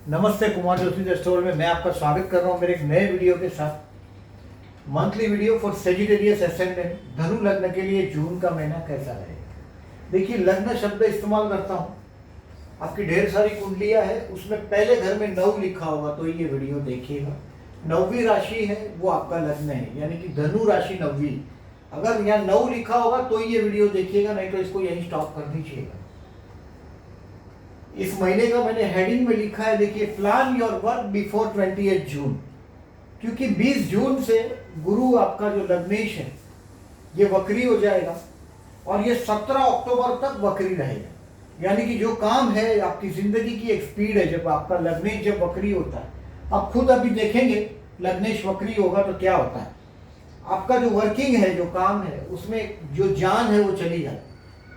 नमस्ते, Kumar Joshi the store में मैं आपका स्वागत कर रहा हूं मेरे एक नए वीडियो के साथ। Monthly video for Sagittarius ascendant, धनु लग्न के लिए जून का महीना कैसा रहेगा। देखिए, लग्न शब्द इस्तेमाल करता हूं, आपकी ढेर सारी कुंडलियां है, उसमें पहले घर में 9 लिखा होगा तो ये वीडियो देखिएगा। 9वीं राशि है वो आपका लग्न है, यानी कि धनु राशि 9वीं। अगर यहाँ 9 लिखा होगा तो ये वीडियो देखिएगा, नहीं तो इसको यहीं स्टॉप कर दीजिएगा। इस महीने का मैंने हेडिंग में लिखा है, देखिए, प्लान योर वर्क बिफोर 28 जून, क्योंकि 20 जून से गुरु आपका जो लग्नेश है ये वक्री हो जाएगा और ये 17 अक्टूबर तक वक्री रहेगा। यानी कि जो काम है, आपकी जिंदगी की एक स्पीड है, जब आपका लग्नेश जब वक्री होता है, आप खुद अभी देखेंगे लग्नेश वक्री होगा तो क्या होता है। आपका जो वर्किंग है, जो काम है, उसमें जो जान है वो चली जाए,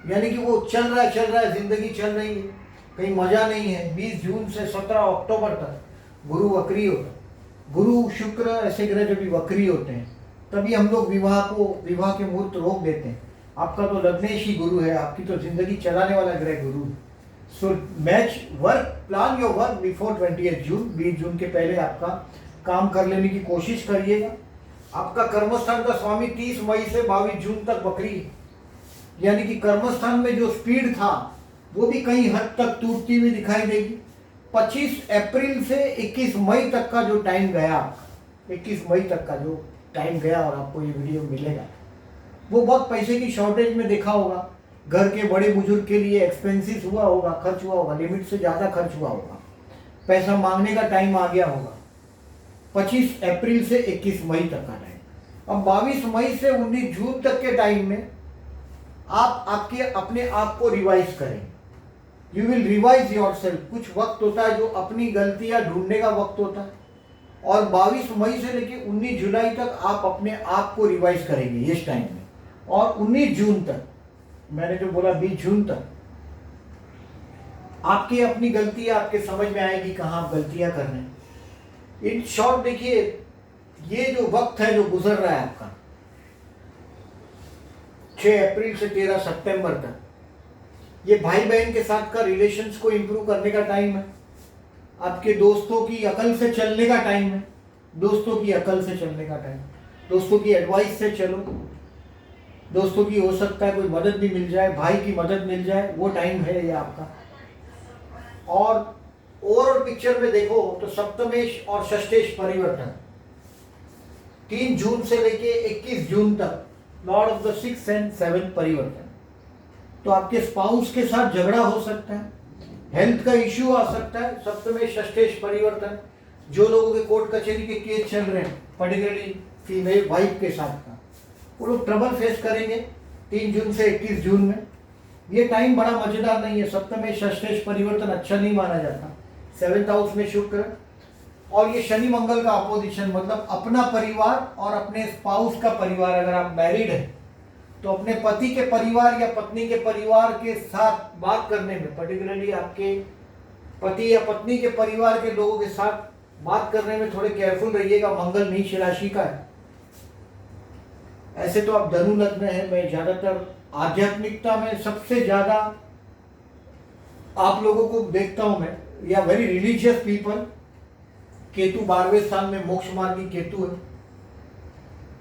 यानी कि वो चल रहा है, जिंदगी चल रही है, कहीं मजा नहीं है। 20 जून से 17 अक्टूबर तक गुरु वक्री होता है। गुरु शुक्र ऐसे ग्रह जब भी वक्री होते हैं तभी हम लोग विवाह के मुहूर्त रोक देते हैं। आपका तो लग्नेश ही गुरु है, आपकी तो जिंदगी चलाने वाला ग्रह गुरु है। So plan your work before 28 जून। 20 जून के पहले आपका काम कर लेने की कोशिश करिएगा। आपका कर्मस्थान का स्वामी 30 मई से 22 जून तक वक्री है, यानी कि कर्मस्थान में जो स्पीड था वो भी कहीं हद तक टूटती हुई दिखाई देगी। 25 अप्रैल से 21 मई तक का जो टाइम गया, 21 मई तक का जो टाइम गया और आपको ये वीडियो मिलेगा, वो बहुत पैसे की शॉर्टेज में देखा होगा। घर के बड़े बुजुर्ग के लिए एक्सपेंसिव हुआ होगा, खर्च हुआ होगा, लिमिट से ज़्यादा खर्च हुआ होगा, पैसा मांगने का टाइम आ गया होगा। 25 अप्रैल से 21 मई तक का टाइम। अब 22 मई से 19 जून तक के टाइम में आप अपने आप को रिवाइज करें। You will revise your self. कुछ वक्त होता है जो अपनी गलतियां ढूंढने का वक्त होता है, और 22 मई से लेकर 19 जुलाई तक आप अपने आप को रिवाइज करेंगे इस टाइम में। और 19 जून तक, मैंने जो बोला 20 जून तक, आपकी अपनी गलतियां आपके समझ में आएगी कहाँ आप गलतियां कर रहे हैं। इन शॉर्ट देखिए, ये जो वक्त है जो गुजर रहा है आपका 6 अप्रैल से 13 सितंबर तक, ये भाई बहन के साथ का रिलेशंस को इंप्रूव करने का टाइम है। आपके दोस्तों की अकल से चलने का टाइम है, दोस्तों की अकल से चलने का टाइम, दोस्तों की एडवाइस से चलो। दोस्तों की हो सकता है कोई मदद भी मिल जाए, भाई की मदद मिल जाए, वो टाइम है ये आपका। और ओवरऑल पिक्चर में देखो तो सप्तमेश और षष्ठेश परिवर्तन 3 जून से लेके 21 जून तक, Lord of the 6th and 7th परिवर्तन। तो आपके स्पाउस के साथ झगड़ा हो सकता है, हेल्थ का इश्यू आ सकता है। सप्तमेश षष्ठेश परिवर्तन, जो लोगों के कोर्ट कचहरी के केस चल रहे हैं, पर्टिकुलरली फीमेल वाइफ के साथ का, वो लोग ट्रबल फेस करेंगे 3 जून से 21 जून में। ये टाइम बड़ा मजेदार नहीं है। सप्तमेश षष्ठेश परिवर्तन अच्छा नहीं माना जाता। 7th हाउस में शुक्र और ये शनि मंगल का अपोजिशन, मतलब अपना परिवार और अपने स्पाउस का परिवार। अगर आप मैरिड हैं तो अपने पति के परिवार या पत्नी के परिवार के साथ बात करने में, पर्टिकुलरली आपके पति या पत्नी के परिवार के लोगों के साथ बात करने में थोड़े केयरफुल रहिएगा। मंगल नीच राशि का है। ऐसे तो आप धनु लग्न है, मैं ज्यादातर आध्यात्मिकता में सबसे ज्यादा आप लोगों को देखता हूं मैं, या वेरी रिलीजियस पीपल। केतु 12वें स्थान में मोक्ष मार्गी केतु है।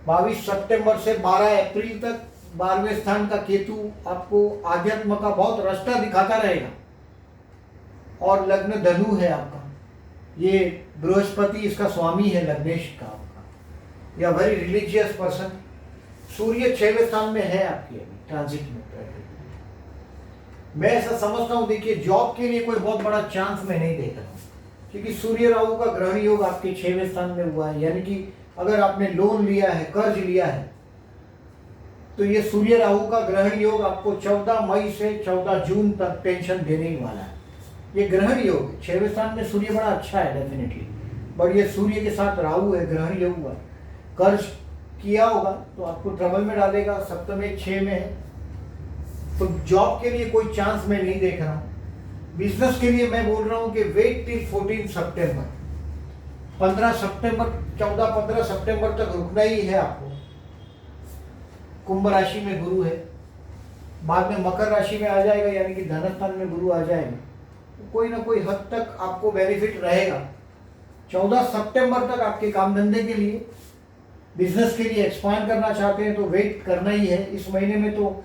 22 सितंबर से 12 अप्रैल तक 12वें स्थान का केतु आपको आध्यात्म का बहुत रास्ता दिखाता रहेगा। और लग्न धनु है आपका, ये बृहस्पति इसका स्वामी है, लग्नेश का आपका, या वेरी रिलीजियस पर्सन। सूर्य 6वें स्थान में है आपकी अभी ट्रांजिट में। मैं ऐसा समझता हूँ, देखिए, जॉब के लिए कोई बहुत बड़ा चांस मैं नहीं देख रहा हूँ, क्योंकि सूर्य राहु का ग्रहण योग आपके 6वें स्थान में हुआ है। यानी कि अगर आपने लोन लिया है, कर्ज लिया है, तो ये सूर्य राहु का ग्रहण योग आपको 14 मई से 14 जून तक टेंशन देने ही वाला है। ये ग्रहण योग 6वें स्थान में सूर्य बड़ा अच्छा है डेफिनेटली, बट ये सूर्य के साथ राहु है, ग्रहण योग हुआ। कर्ज किया होगा तो आपको ट्रबल में डालेगा। सप्तमेश 6 में है, तो जॉब के लिए कोई चांस मैं नहीं देख रहा हूँ। बिजनेस के लिए मैं बोल रहा हूँ कि वेट टिल 14 सितंबर, 15 सितंबर, 14-15 सितंबर तक रुकना ही है आपको। कुंभ राशि में गुरु है, बाद में मकर राशि में आ जाएगा, यानी कि धन स्थान में गुरु आ जाएगा। कोई ना कोई हद तक आपको बेनिफिट रहेगा। 14 सितंबर तक आपके काम धंधे के लिए, बिजनेस के लिए एक्सपांड करना चाहते हैं तो वेट करना ही है। इस महीने में तो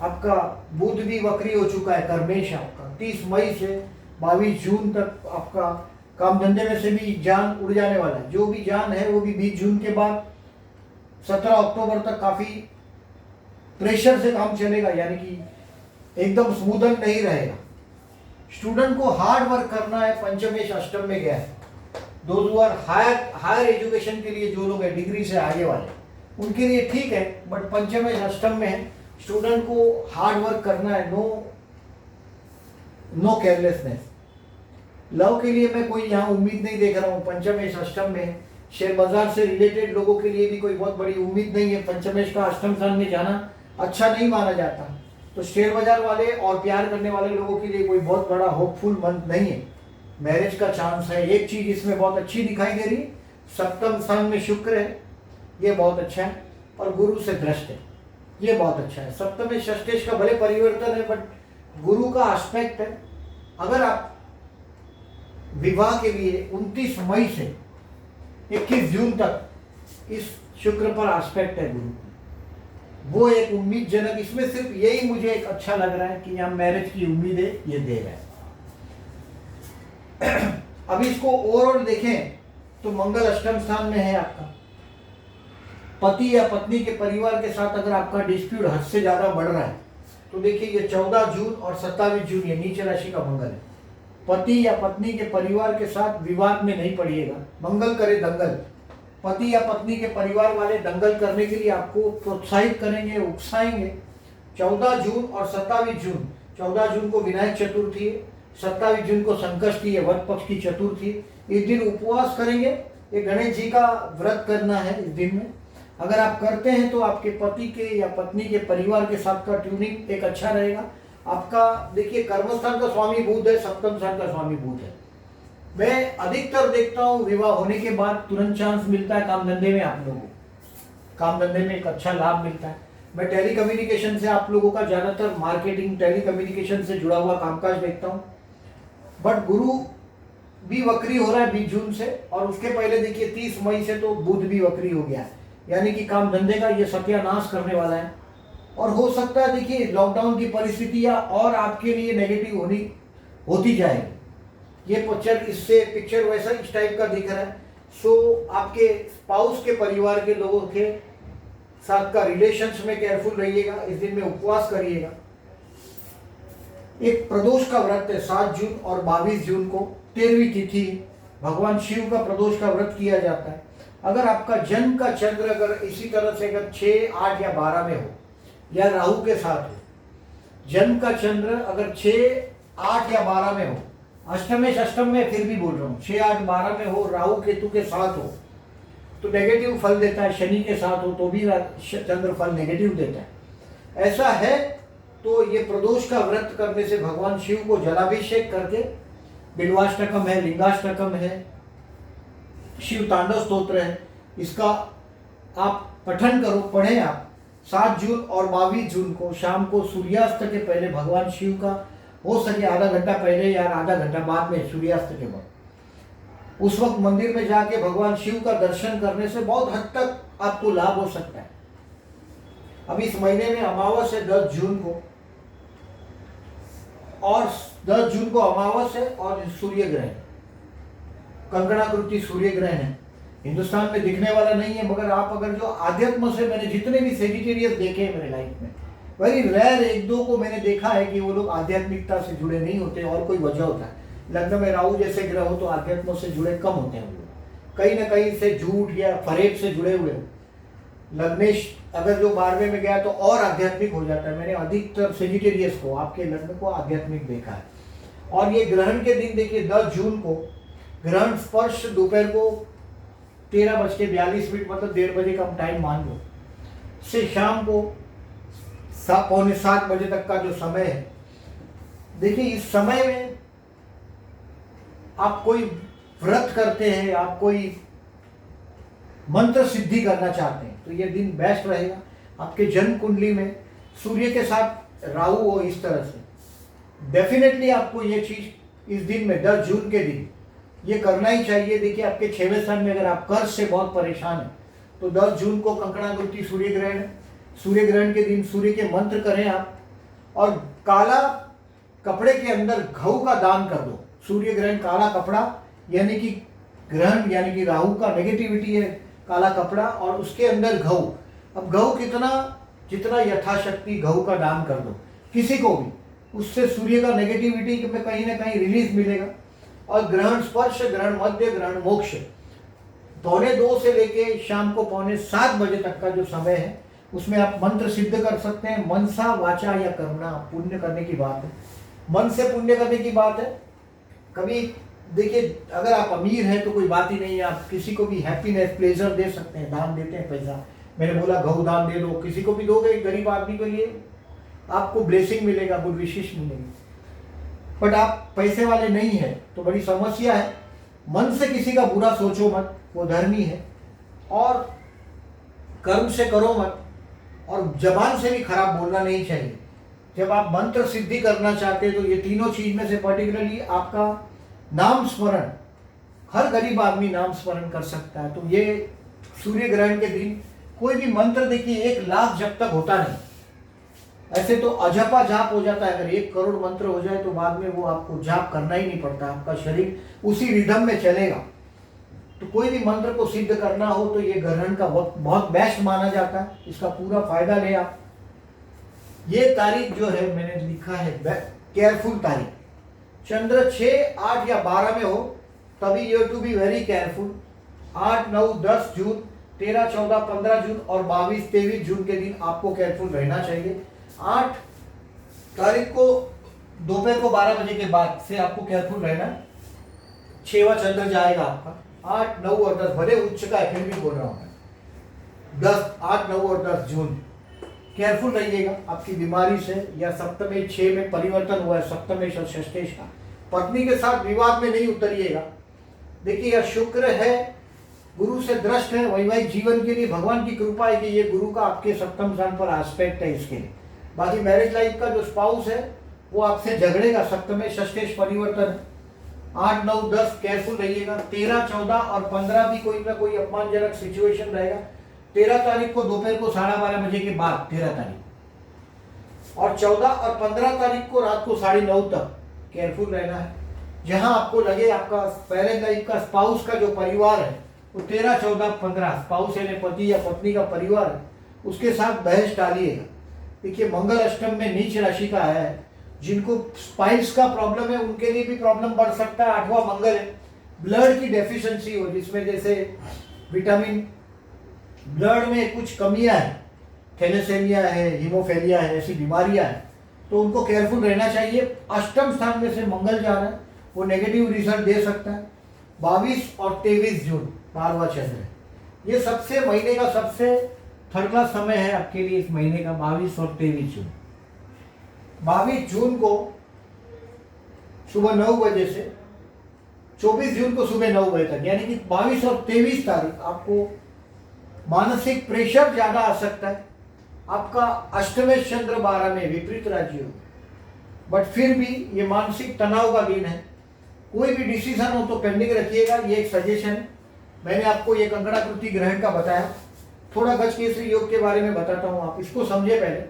आपका बुध भी वक्री हो चुका है, कर्मेश आपका 30 मई से 22 जून तक आपका काम धंधे में से भी जान उड़ जाने वाला है। जो भी जान है वो भी 20 जून के बाद 17 अक्टूबर तक काफ़ी प्रेशर से काम चलेगा, यानी कि एकदम स्मूदन नहीं रहेगा। स्टूडेंट को हार्ड वर्क करना है। पंचमेश अष्टम में गया है। दोज आर हायर एजुकेशन के लिए जो लोग हैं डिग्री से आगे वाले, उनके लिए ठीक है, बट पंचमेश अष्टम में है। स्टूडेंट को हार्ड वर्क करना है, नो केयरलेसनेस। लव के लिए मैं कोई यहाँ उम्मीद नहीं देख रहा हूँ। पंचमेश अष्टम में शेयर बाजार से रिलेटेड लोगों के लिए भी कोई बहुत बड़ी उम्मीद नहीं है। पंचमेश का अष्टम स्थान में जाना अच्छा नहीं माना जाता, तो शेयर बाजार वाले और प्यार करने वाले लोगों के लिए कोई बहुत बड़ा होपफुल मंथ नहीं है। मैरिज का चांस है। एक चीज इसमें बहुत अच्छी दिखाई दे रही, सप्तम स्थान में शुक्र है, ये बहुत अच्छा है, और गुरु से दृष्ट है, ये बहुत अच्छा है। सप्तम में षष्ठेश का भले परिवर्तन है, बट गुरु का एस्पेक्ट है। अगर आप विवाह के लिए 29 मई से 21 जून तक इस शुक्र पर एस्पेक्ट है गुरु, वो एक उम्मीदजनक, इसमें सिर्फ यही मुझे एक अच्छा लग रहा है कि यहाँ मैरिज की उम्मीदें ये दे रहा है। अभी इसको ओवरऑल देखें तो मंगल अष्टम स्थान में है आपका। पति या पत्नी के परिवार के साथ अगर आपका डिस्प्यूट हद से ज्यादा बढ़ रहा है तो देखिए ये 14 जून और 27 जून ये नीच राशि का मंगल है। पति या पत्नी के परिवार के साथ विवाद में नहीं पड़िएगा। मंगल करे दंगल। पति या पत्नी के परिवार वाले दंगल करने के लिए आपको प्रोत्साहित करेंगे, उकसाएंगे। 14 जून और 27 जून, 14 जून को विनायक चतुर्थी है, 27 जून को संकष्टी है, वट पक्ष की चतुर्थी। इस दिन उपवास करेंगे, ये गणेश जी का व्रत करना है इस दिन में। अगर आप करते हैं तो आपके पति के या पत्नी के परिवार के साथ का ट्यूनिंग एक अच्छा रहेगा। आपका देखिए कर्मस्थान का स्वामी बुध है, सप्तम स्थान का स्वामी बुध है। मैं अधिकतर देखता हूँ विवाह होने के बाद तुरंत चांस मिलता है काम धंधे में, आप लोगों को काम धंधे में एक अच्छा लाभ मिलता है। मैं टेली कम्युनिकेशन से आप लोगों का ज़्यादातर मार्केटिंग, टेली कम्युनिकेशन से जुड़ा हुआ कामकाज देखता हूँ। बट गुरु भी वक्री हो रहा है 20 जून से, और उसके पहले देखिए 30 मई से तो बुध भी वक्री हो गया है, यानी कि काम धंधे का ये सत्यानाश करने वाला है। और हो सकता है देखिए लॉकडाउन की परिस्थितियाँ और आपके लिए नेगेटिव होती जाएगी। ये पिक्चर वैसा इस टाइप का दिख रहा है। सो आपके स्पाउस के परिवार के लोगों के साथ का रिलेशंस में केयरफुल रहिएगा। इस दिन में उपवास करिएगा। एक प्रदोष का व्रत है 7 जून और 22 जून को, 13वीं तिथि, भगवान शिव का प्रदोष का व्रत किया जाता है। अगर आपका जन्म का चंद्र अगर इसी तरह से अगर 6, 8 या 12 में हो या राहु के साथ हो, जन्म का चंद्र अगर 6, 8 या 12 में हो, अष्टम में फिर भी बोल रहा हूँ, 6, 8, 12 में हो, राहु केतु के साथ हो तो नेगेटिव फल देता है। शनि के साथ हो तो भी चंद्र फल नेगेटिव देता है। ऐसा है तो ये प्रदोष का व्रत करने से भगवान शिव को जलाभिषेक करके, बिल्वाष्टकम है, लिंगाष्टकम है, शिव तांडव स्तोत्र है, इसका आप पठन करो, पढ़ें आप। 7 जून और 22 जून को शाम को सूर्यास्त के पहले भगवान शिव का, हो सके आधा घंटा पहले या आधा घंटा बाद में, सूर्यास्त के बाद, उस वक्त मंदिर में जाके भगवान शिव का दर्शन करने से बहुत हद तक आपको लाभ हो सकता है। अब इस महीने में अमावस है 10 जून को, और 10 जून को अमावस है और सूर्य ग्रहण, कंकणाकृति सूर्य ग्रहण है। हिंदुस्तान में दिखने वाला नहीं है, मगर आप अगर जो आध्यात्म से, मैंने जितने भी सेजिटेरियस देखे हैं मेरे लाइफ में, वेरी रेयर 1-2 को मैंने देखा है कि वो लोग आध्यात्मिकता से जुड़े नहीं होते, और कोई वजह होता है। लग्न में राहु जैसे ग्रह हो तो आध्यात्म से जुड़े कम होते हैं वो लोग, कहीं ना कहीं से झूठ या फरेब से जुड़े हुए हो। लग्नेश अगर जो 12वें में गया तो और आध्यात्मिक हो जाता है। मैंने अधिकतर सेजिटेरियस को, आपके लग्न को आध्यात्मिक देखा है। और ये ग्रहण के दिन देखिए 10 जून को ग्रहण स्पर्श दोपहर को 13:42 मतलब 1:30 बजे का टाइम मान लो, से शाम को 6:45 बजे तक का जो समय है। देखिए इस समय में आप कोई व्रत करते हैं, आप कोई मंत्र सिद्धि करना चाहते हैं तो ये दिन बेस्ट रहेगा। आपके जन्म कुंडली में सूर्य के साथ राहु हो इस तरह से, डेफिनेटली आपको ये चीज इस दिन में 10 जून के दिन ये करना ही चाहिए। देखिए आपके 6वें स्थान में अगर आप कर्ज से बहुत परेशान हैं तो 10 जून को कंकणाकृति सूर्य ग्रहण है। सूर्य ग्रहण के दिन सूर्य के मंत्र करें आप, और काला कपड़े के अंदर घऊ का दान कर दो। सूर्य ग्रहण काला कपड़ा यानी कि ग्रहण यानी कि राहु का नेगेटिविटी है काला कपड़ा, और उसके अंदर घऊ। अब घऊ कितना, जितना यथाशक्ति घऊ का दान कर दो किसी को भी, उससे सूर्य का नेगेटिविटी में कहीं ना कहीं रिलीज मिलेगा। और ग्रहण स्पर्श, ग्रहण मध्य, ग्रहण मोक्ष 2:45 से लेके शाम को 6:45 बजे तक का जो समय है उसमें आप मंत्र सिद्ध कर सकते हैं। मनसा वाचा या कर्मणा, पुण्य करने की बात है, मन से पुण्य करने की बात है। कभी देखिए अगर आप अमीर हैं तो कोई बात ही नहीं है, आप किसी को भी हैप्पीनेस प्लेजर दे सकते हैं, दान देते हैं पैसा। मैंने बोला गौ दान दे दो, किसी को भी दोगे गरीब आदमी के लिए आपको ब्लेसिंग मिलेगा, गुड विशेष मिलेगी। बट आप पैसे वाले नहीं हैं तो बड़ी समस्या है। मन से किसी का बुरा सोचो मत, वो धर्मी है, और कर्म से करो मत, और जबान से भी खराब बोलना नहीं चाहिए। जब आप मंत्र सिद्धि करना चाहते हैं तो ये तीनों चीज में से पर्टिकुलरली आपका नाम स्मरण, हर गरीब आदमी नाम स्मरण कर सकता है। तो ये सूर्य ग्रहण के दिन कोई भी मंत्र देखिए 1 लाख जब तक होता नहीं, ऐसे तो अजपा जाप हो जाता है। अगर 1 करोड़ मंत्र हो जाए तो बाद में वो आपको जाप करना ही नहीं पड़ता, आपका शरीर उसी रिदम में चलेगा। तो कोई भी मंत्र को सिद्ध करना हो तो ये ग्रहण का वक्त बहुत बेस्ट माना जाता है, इसका पूरा फायदा ले आप। ये तारीख जो है मैंने लिखा है केयरफुल तारीख, चंद्र 6, 8 या 12 में हो तभी you to be very careful. 8, 9, 10 June, 13, 14, 15 June और 22, 23 जून के दिन आपको केयरफुल रहना चाहिए। 8 तारीख को दोपहर को 12 बजे के बाद से आपको केयरफुल रहना। 6वां चंद्र जाएगा आपका। 8, 9 और 10 भले उच्च का है फिर भी बोल रहा हूँ मैं। 10, 8, 9 और 10 जून केयरफुल रहिएगा आपकी बीमारी से, या सप्तमेश 6 में परिवर्तन हुआ है, सप्तमेश और षष्ठेश का। पत्नी के साथ विवाद में नहीं उतरिएगा। देखिए यह शुक्र है, गुरु से दृष्ट है, वैवाहिक जीवन के लिए भगवान की कृपा है कि ये गुरु का आपके सप्तम स्थान पर एस्पेक्ट है इसके लिए। बाकी मैरिज लाइफ का जो स्पाउस है वो आपसे झगड़ेगा, सप्तमेश षष्ठेश परिवर्तन है। 8, 9, 10 केयरफुल रहिएगा। 13, 14 और 15 भी कोई ना कोई अपमानजनक सिचुएशन रहेगा। 13 तारीख को दोपहर को 12:30 बजे के बाद 13 तारीख, और 14 और 15 तारीख को रात को 9:30 तक केयरफुल रहना है। जहां आपको लगे आपका पहले लाइफ का स्पाउस का जो परिवार है वो 13, 14, 15 स्पाउस यानी पति या पत्नी का परिवार है, उसके साथ बहस टालिएगा। देखिए मंगल अष्टम में नीच राशि का है, जिनको स्पाइस का प्रॉब्लम है उनके लिए भी प्रॉब्लम बढ़ सकता है। 8वां मंगल है। ब्लड की डेफिशिएंसी हो, जिसमें जैसे विटामिन ब्लड में कुछ कमियां है, थैलेसेमिया है, हीमोफेलिया है, ऐसी बीमारियां हैं, तो उनको केयरफुल रहना चाहिए। अष्टम स्थान में से मंगल जा रहा है, वो नेगेटिव रिजल्ट दे सकता है। 22 और 23 जून 12वां चंद्र है। ये सबसे महीने का सबसे थर्ड क्लास समय है आपके लिए इस महीने का, 22 और 23 जून। 22 जून को सुबह 9 बजे से 24 जून को सुबह 9 बजे तक, यानी कि 22 और 23 तारीख आपको मानसिक प्रेशर ज्यादा आ सकता है। आपका अष्टमेश चंद्र 12 में विपरीत राज्य हो, बट फिर भी ये मानसिक तनाव का दिन है। कोई भी डिसीजन हो तो पेंडिंग रखिएगा, ये एक सजेशन है। मैंने आपको ये कंकणाकृति ग्रहण का बताया। थोड़ा गजकेसरी योग के बारे में बताता हूँ, आप इसको समझे। पहले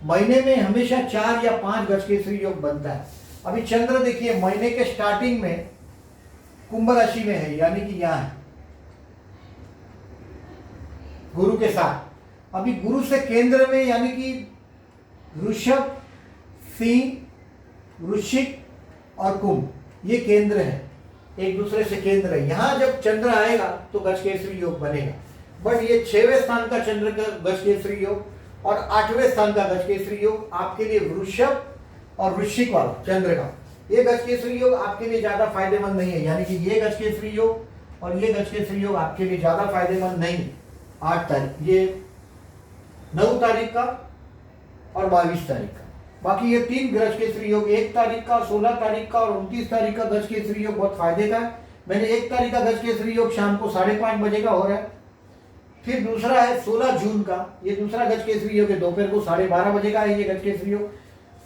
महीने में हमेशा 4 या 5 गजकेसरी योग बनता है। अभी चंद्र देखिए महीने के स्टार्टिंग में कुंभ राशि में है, यानी कि यहाँ है गुरु के साथ। अभी गुरु से केंद्र में, यानी कि वृषभ, सिंह, वृश्चिक और कुंभ, ये केंद्र है, एक दूसरे से केंद्र है। यहाँ जब चंद्र आएगा तो गजकेसरी योग बनेगा। बट ये 6वें स्थान का चंद्र का गजकेसरी योग और 8वें स्थान का गजकेसरी योग आपके लिए वृषभ और वृश्चिक वाला चंद्र का, ये गजकेसरी योग आपके लिए ज्यादा फायदेमंद नहीं है। यानी कि ये गजकेसरी योग और ये गजकेसरी योग आपके लिए ज्यादा फायदेमंद नहीं। 8 तारीख, ये 9 तारीख का और 22 तारीख का। बाकी ये 3 गजकेसरी योग, 1 तारीख का, 16 तारीख का और 29 तारीख का गजकेसरी योग बहुत फायदे का है। मैंने 1 तारीख का गजकेसरी योग शाम को 5:30 बजे का हो रहा है। फिर दूसरा है 16 जून का, ये दूसरा गजकेसरी योग है, दोपहर को 12:30 बजे का है ये गजकेसरी योग।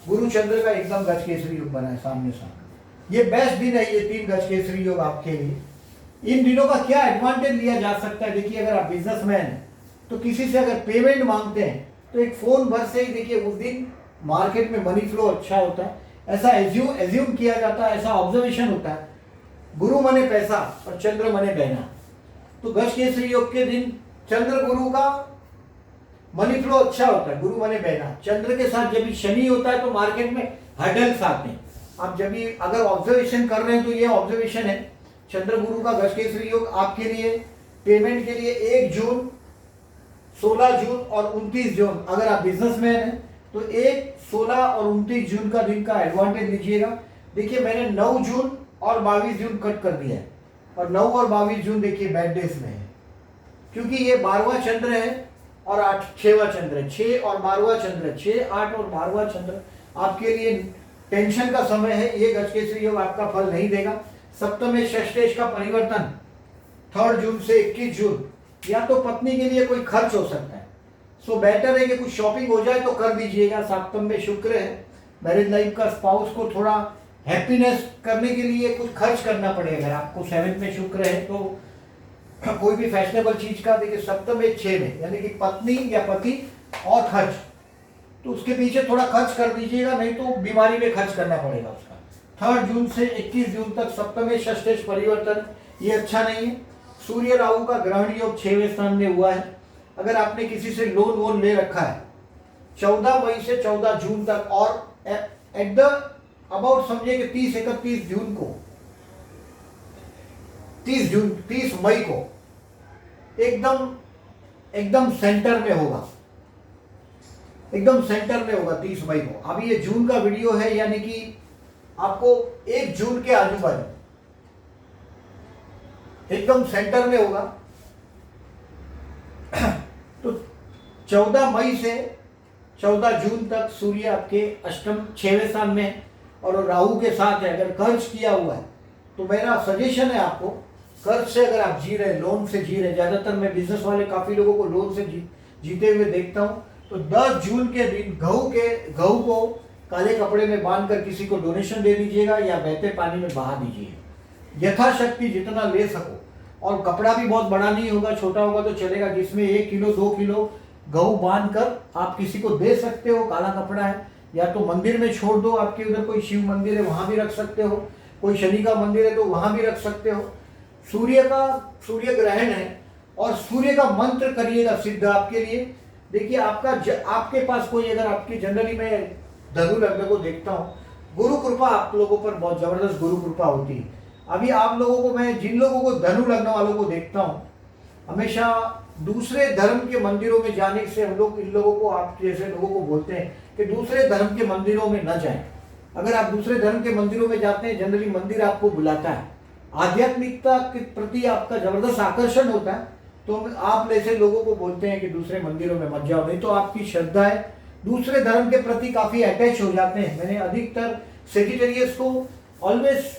गुरु चंद्र का एकदम गजकेसरी योग बना है सामने सामने। ये बेस्ट दिन है, ये 3 गजकेसरी योग आपके लिए। इन दिनों का क्या एडवांटेज लिया जा सकता है, देखिए अगर आप बिजनेसमैन हैं तो किसी से अगर पेमेंट मांगते हैं तो एक फोन भर से ही देखिए उस दिन मार्केट में मनी फ्लो अच्छा होता है, ऐसा एज्यूम किया जाता है, ऐसा ऑब्जर्वेशन होता है। गुरु मने पैसा और चंद्र मने बहना, तो गजकेसरी योग के दिन चंद्र गुरु का मनी फ्लो अच्छा होता है, गुरु मने बहना। चंद्र के साथ जब भी शनि होता है तो मार्केट में हर्डल्स आते हैं। आप जब भी अगर ऑब्जर्वेशन कर रहे हैं तो ये ऑब्जर्वेशन है, चंद्र गुरु का गजकेसरी योग आपके लिए पेमेंट के लिए 1 जून, 16 जून और 29 जून, अगर आप बिजनेसमैन हैं तो 1, 16 और 29 जून का दिन का एडवांटेज लीजिएगा। देखिए मैंने 9 जून और 22 जून कट कर दिया है, और 9 और 22 जून देखिए बैड डेज में है, क्योंकि ये 12वां चंद्र है और 6वां चंद्र है, 6 और 12वां चंद्र है, 6, 8 और 12वां चंद्र आपके लिए टेंशन का समय है। ये गजकेसरी योग आपका फल नहीं देगा। सप्तम में षष्ठेश का परिवर्तन 3 जून से 21 जून, या तो पत्नी के लिए कोई खर्च हो सकता है, सो बेटर है कि कुछ शॉपिंग हो जाए तो कर दीजिएगा। सप्तम में शुक्र है, मैरिज लाइफ का स्पाउस को थोड़ा हैप्पीनेस करने के लिए कुछ खर्च करना पड़ेगा। अगर आपको 7 में शुक्र है तो कोई भी फैशनेबल चीज का देखिए सप्तम में 6 में, यानी कि पत्नी या पति और खर्च, तो उसके पीछे थोड़ा खर्च कर दीजिएगा, नहीं तो बीमारी में खर्च करना पड़ेगा उसका। 3 जून से 21 जून तक सप्तम में षष्ठेश परिवर्तन, ये अच्छा नहीं है। सूर्य राहु का ग्रहण योग 6वें स्थान में हुआ है। अगर आपने किसी से लोन वोन ले रखा है 14 मई से 14 जून तक, और एट द अबाउट समझिए कि 30-31 जून को, 30 मई को एकदम सेंटर में होगा, एकदम सेंटर में होगा 30 मई को। अभी ये जून का वीडियो है, यानी कि आपको 1 जून के आजू बाजू एकदम सेंटर में होगा। तो 14 मई से 14 जून तक सूर्य आपके अष्टम 6वें स्थान में है और राहु के साथ है। अगर कर्ज किया हुआ है तो मेरा सजेशन है आपको, कर्ज से अगर आप जी रहे, लोन से जी रहे, ज्यादातर मैं बिजनेस वाले काफी लोगों को लोन से जीते हुए देखता हूं, तो 10 जून के दिन गहू को काले कपड़े में बांधकर किसी को डोनेशन दे दीजिएगा या बहते पानी में बहा दीजिए, यथाशक्ति जितना ले सको। और कपड़ा भी बहुत बड़ा नहीं होगा, छोटा होगा तो चलेगा, जिसमें 1 किलो 2 किलो गहू बांध कर आप किसी को दे सकते हो। काला कपड़ा है, या तो मंदिर में छोड़ दो, आपके उधर कोई शिव मंदिर है वहां भी रख सकते हो, कोई शनि का मंदिर है तो वहां भी रख सकते हो। सूर्य ग्रहण है और सूर्य का मंत्र करिएगा सिद्ध आपके लिए। देखिए आपके पास कोई, अगर आपकी जनरली मैं धनु लग्न को देखता हूँ, गुरु कृपा आप लोगों पर बहुत जबरदस्त गुरु कृपा होती है। अभी आप लोगों को, मैं जिन लोगों को धनु लग्न वालों को देखता हूँ, हमेशा दूसरे धर्म के मंदिरों में जाने से हम लोग इन लोगों को, आप जैसे लोगों को बोलते हैं कि दूसरे धर्म के मंदिरों में न जाएं। अगर आप दूसरे धर्म के मंदिरों में जाते हैं, जनरली मंदिर आपको बुलाता है, आध्यात्मिकता के प्रति आपका जबरदस्त आकर्षण होता है, तो आप ऐसे लोगों को बोलते हैं कि दूसरे मंदिरों में मत जाओ, नहीं तो आपकी श्रद्धा है दूसरे धर्म के प्रति काफी अटैच हो जाते हैं। मैंने अधिकतर सेजिटेरियस को ऑलवेज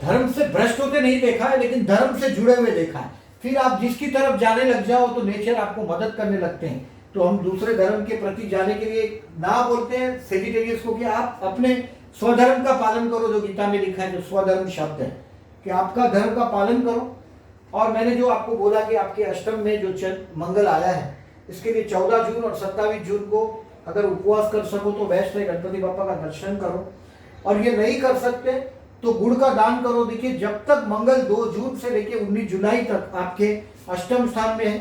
धर्म से भ्रष्ट होते नहीं देखा है, लेकिन धर्म से जुड़े हुए देखा है। फिर आप जिसकी तरफ जाने लग जाओ तो नेचर आपको मदद करने लगते हैं। तो हम दूसरे धर्म के प्रति जाने के लिए ना बोलते हैं सेजिटेरियस को कि आप अपने स्वधर्म का पालन करो, जो गीता में लिखा है, जो स्वधर्म शब्द है कि आपका धर्म का पालन करो। और मैंने जो आपको बोला कि आपके अष्टम में जो मंगल आया है, इसके लिए 14 जून और 27 जून को अगर उपवास कर सको तो बेस्ट है, गणपति बापा का दर्शन करो। और ये नहीं कर सकते तो गुड़ का दान करो। देखिए जब तक मंगल 2 जून से लेकर 19 जुलाई तक आपके अष्टम स्थान में है,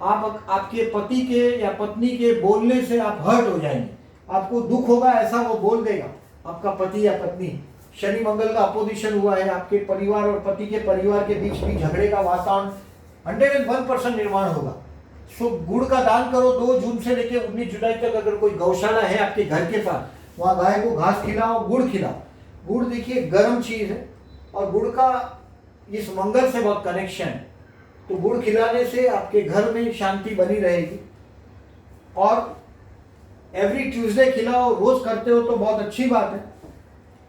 आपके पति के या पत्नी के बोलने से आप हर्ट हो जाएंगे, आपको दुख होगा, ऐसा वो बोल देगा आपका पति या पत्नी। शनि मंगल का अपोजिशन हुआ है, आपके परिवार और पति के परिवार के बीच भी झगड़े का वातावरण 101% निर्माण होगा। सो गुड़ का दान करो 2 जून से लेकर 19 जुलाई तक। अगर कोई गौशाला है आपके घर के पास, वहाँ गाय को घास खिलाओ, गुड़ खिलाओ। गुड़ देखिए गर्म चीज है और गुड़ का इस मंगल से बहुत कनेक्शन है, तो गुड़ खिलाने से आपके घर में शांति बनी रहेगी। और एवरी ट्यूसडे खिलाओ, रोज करते हो तो बहुत अच्छी बात है।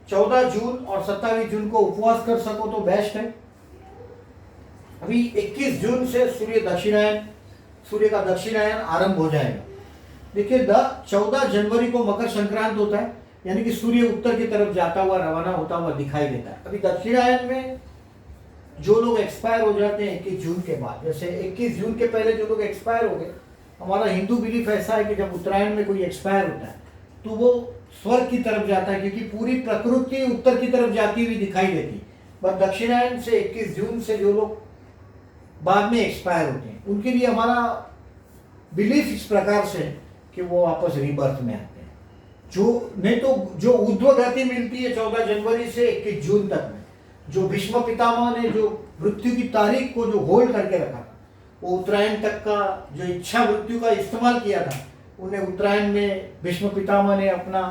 14 जून और 27 जून को उपवास कर सको तो बेस्ट है। अभी 21 जून से सूर्य का दक्षिणायन आरंभ हो जाएगा। देखिए 14 जनवरी को मकर संक्रांत होता है, यानी कि सूर्य उत्तर की तरफ जाता हुआ रवाना होता हुआ दिखाई देता है। अभी दक्षिणायन में जो लोग एक्सपायर हो जाते हैं 21 जून के बाद, जैसे 21 जून के पहले जो लोग एक्सपायर हो गए, हमारा हिंदू बिलीफ ऐसा है कि जब उत्तरायण में कोई एक्सपायर होता है तो वो स्वर्ग की तरफ जाता है, क्योंकि पूरी प्रकृति उत्तर की तरफ जाती हुई दिखाई देती। बट दक्षिणायन से 21 जून से जो लोग बाद में एक्सपायर होते हैं उनके लिए हमारा बिलीफ इस प्रकार से कि वो वापस रीबर्थ में आते हैं। जो नहीं तो जो ऊर्ध्व गति मिलती है 14 जनवरी से 21 जून तक में, जो भीष्म पितामह ने जो मृत्यु की तारीख को जो होल्ड करके रखा था, वो उत्तरायण तक का जो इच्छा मृत्यु का इस्तेमाल किया था, उन्हें उत्तरायण में भीष्म पितामह ने अपना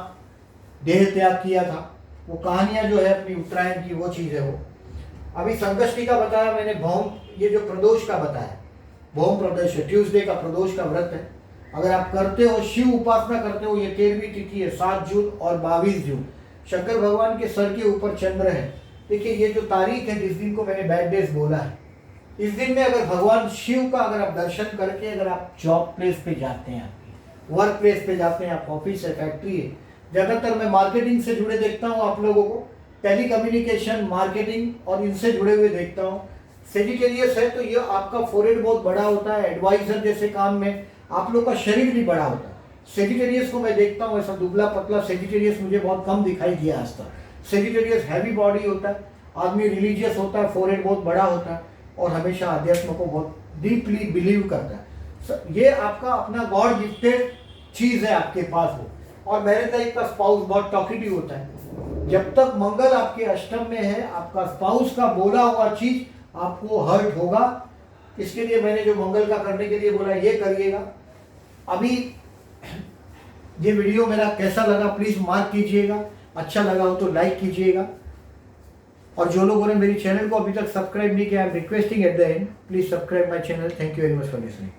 देह त्याग किया था। वो कहानियां जो है अपनी उत्तरायण की, वो चीज़ है वो। अभी संकष्टी का बताया मैंने, भौम, ये जो प्रदोष का बताया, भौम प्रदोष है, ट्यूसडे का प्रदोष का व्रत है। अगर आप करते हो, शिव उपासना करते हो, ये 13वीं तिथि है, 7 जून और 22 जून। शंकर भगवान के सर के ऊपर चंद्र है। देखिए ये जो तारीख है जिस दिन को मैंने बैड डेज बोला है, इस दिन में अगर भगवान शिव का अगर आप दर्शन करके अगर आप जॉब प्लेस पे जाते हैं, वर्क प्लेस पे जाते हैं, आप ऑफिस है, फैक्ट्री है, ज़्यादातर मैं मार्केटिंग से जुड़े देखता हूँ आप लोगों को, टेली कम्युनिकेशन, मार्केटिंग और इनसे जुड़े हुए देखता हूँ। सेजिटेरियस है तो ये आपका फोरहेड बहुत बड़ा होता है, एडवाइजर जैसे काम में आप लोग का शरीर भी बड़ा होता है। सेजिटेरियस को मैं देखता हूँ ऐसा दुबला पतला सेजिटेरियस मुझे बहुत कम दिखाई दिया आज तक। सेजिटेरियस हैवी बॉडी होता है, आदमी रिलीजियस होता है, फोरहेड बहुत बड़ा होता है और हमेशा अध्यात्म को बहुत डीपली बिलीव करता है। ये आपका अपना गॉड गिफ्टेड चीज़ है आपके पास वो। और मेरे टाइप का स्पाउस बहुत टॉकेटिव होता है। जब तक मंगल आपके अष्टम में है, आपका स्पाउस का बोला हुआ चीज आपको हर्ट होगा। इसके लिए मैंने जो मंगल का करने के लिए बोला, ये करिएगा। अभी ये वीडियो मेरा कैसा लगा प्लीज मार्क कीजिएगा, अच्छा लगा हो तो लाइक कीजिएगा। और जो लोगों ने मेरी चैनल को अभी तक सब्सक्राइब नहीं किया, I am requesting at the end, please subscribe my channel. Thank you very much for listening.